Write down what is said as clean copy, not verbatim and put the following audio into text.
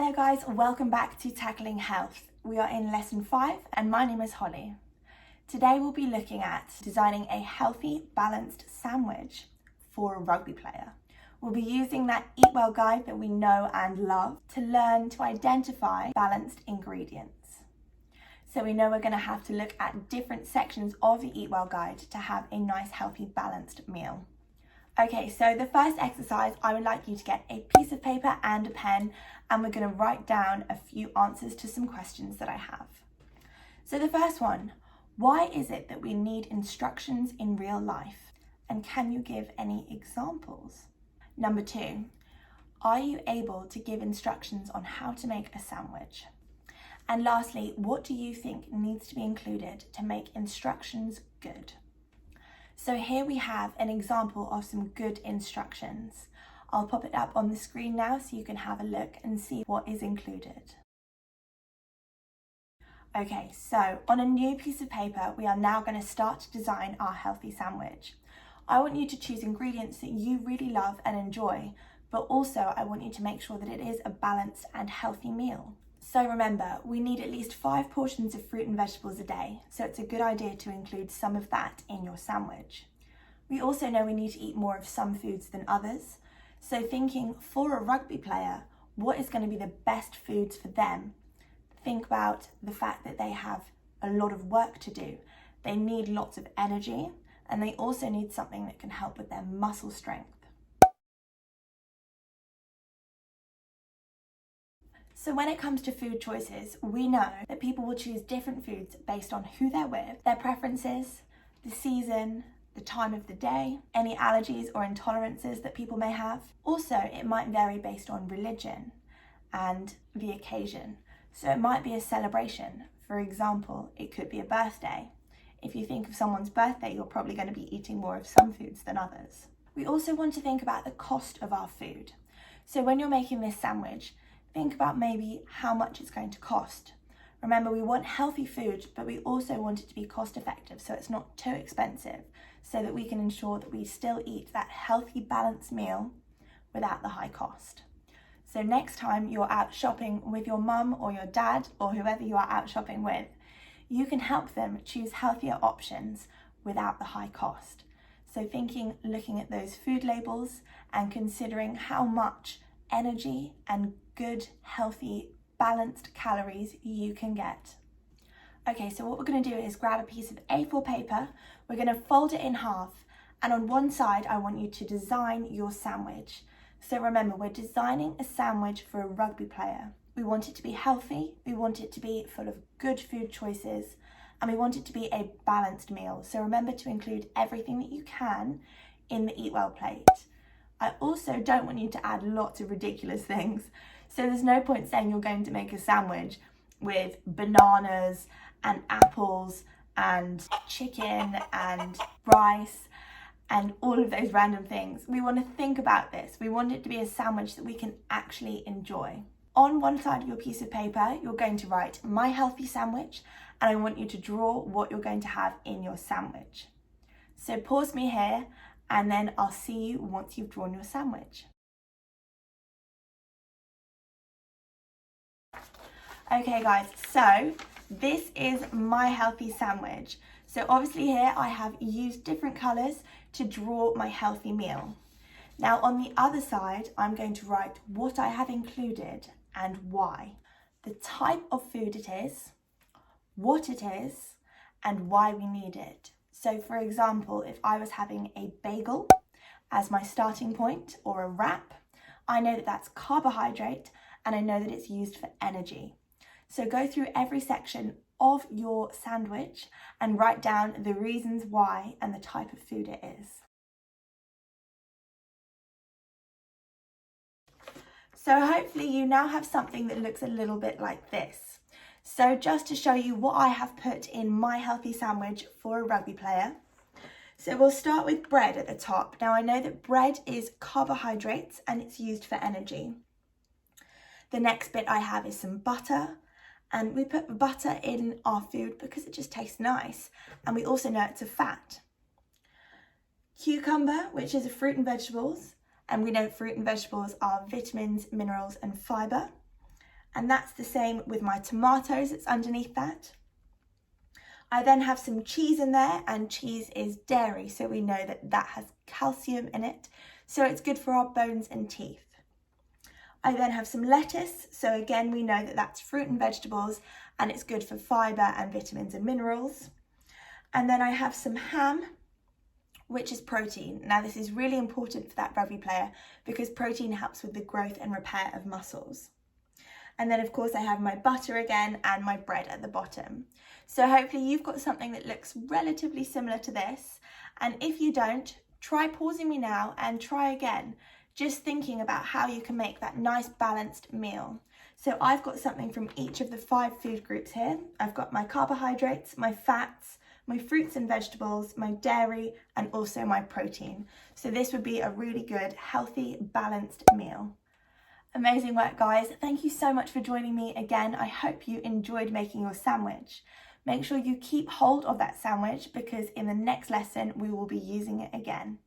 Hello guys, welcome back to Tackling Health. We are in lesson 5 and my name is Holly. Today we'll be looking at designing a healthy, balanced sandwich for a rugby player. We'll be using that Eat Well guide that we know and love to learn to identify balanced ingredients. So we know we're going to have to look at different sections of the Eat Well guide to have a nice, healthy, balanced meal. Okay, so the first exercise, I would like you to get a piece of paper and a pen, and we're going to write down a few answers to some questions that I have. So the first one, why is it that we need instructions in real life? And can you give any examples? Number 2, are you able to give instructions on how to make a sandwich? And lastly, what do you think needs to be included to make instructions good? So here we have an example of some good instructions. I'll pop it up on the screen now so you can have a look and see what is included. Okay, so on a new piece of paper, we are now going to start to design our healthy sandwich. I want you to choose ingredients that you really love and enjoy, but also I want you to make sure that it is a balanced and healthy meal. So remember, we need at least 5 portions of fruit and vegetables a day, so it's a good idea to include some of that in your sandwich. We also know we need to eat more of some foods than others, so thinking for a rugby player, what is going to be the best foods for them? Think about the fact that they have a lot of work to do. They need lots of energy, and they also need something that can help with their muscle strength. So when it comes to food choices, we know that people will choose different foods based on who they're with, their preferences, the season, the time of the day, any allergies or intolerances that people may have. Also, it might vary based on religion and the occasion. So it might be a celebration. For example, it could be a birthday. If you think of someone's birthday, you're probably going to be eating more of some foods than others. We also want to think about the cost of our food. So when you're making this sandwich, think about maybe how much it's going to cost. Remember, we want healthy food, but we also want it to be cost effective, so it's not too expensive, so that we can ensure that we still eat that healthy, balanced meal without the high cost. So next time you're out shopping with your mum or your dad or whoever you are out shopping with, you can help them choose healthier options without the high cost. So looking at those food labels and considering how much energy and good, healthy, balanced calories you can get. Okay, so what we're going to do is grab a piece of A4 paper, we're going to fold it in half, and on one side I want you to design your sandwich. So remember, we're designing a sandwich for a rugby player. We want it to be healthy, we want it to be full of good food choices, and we want it to be a balanced meal. So remember to include everything that you can in the Eat Well plate. I also don't want you to add lots of ridiculous things. So there's no point saying you're going to make a sandwich with bananas and apples and chicken and rice and all of those random things. We want to think about this. We want it to be a sandwich that we can actually enjoy. On one side of your piece of paper, you're going to write my healthy sandwich, and I want you to draw what you're going to have in your sandwich. So pause me here, and then I'll see you once you've drawn your sandwich. Okay guys, so this is my healthy sandwich. So obviously here I have used different colours to draw my healthy meal. Now on the other side, I'm going to write what I have included and why. The type of food it is, what it is, and why we need it. So for example, if I was having a bagel as my starting point or a wrap, I know that that's carbohydrate and I know that it's used for energy. So go through every section of your sandwich and write down the reasons why and the type of food it is. So hopefully you now have something that looks a little bit like this. So just to show you what I have put in my healthy sandwich for a rugby player. So we'll start with bread at the top. Now I know that bread is carbohydrates and it's used for energy. The next bit I have is some butter, and we put butter in our food because it just tastes nice, and we also know it's a fat. Cucumber, which is a fruit and vegetables, and we know fruit and vegetables are vitamins, minerals and fibre. And that's the same with my tomatoes that's underneath that. I then have some cheese in there, and cheese is dairy, so we know that that has calcium in it, so it's good for our bones and teeth. I then have some lettuce, so again we know that that's fruit and vegetables, and it's good for fibre and vitamins and minerals. And then I have some ham, which is protein. Now this is really important for that rugby player because protein helps with the growth and repair of muscles. And then of course I have my butter again and my bread at the bottom. So hopefully you've got something that looks relatively similar to this. And if you don't, try pausing me now and try again, just thinking about how you can make that nice balanced meal. So I've got something from each of the 5 food groups here. I've got my carbohydrates, my fats, my fruits and vegetables, my dairy, and also my protein. So this would be a really good, healthy, balanced meal. Amazing work, guys. Thank you so much for joining me again. I hope you enjoyed making your sandwich. Make sure you keep hold of that sandwich because in the next lesson, we will be using it again.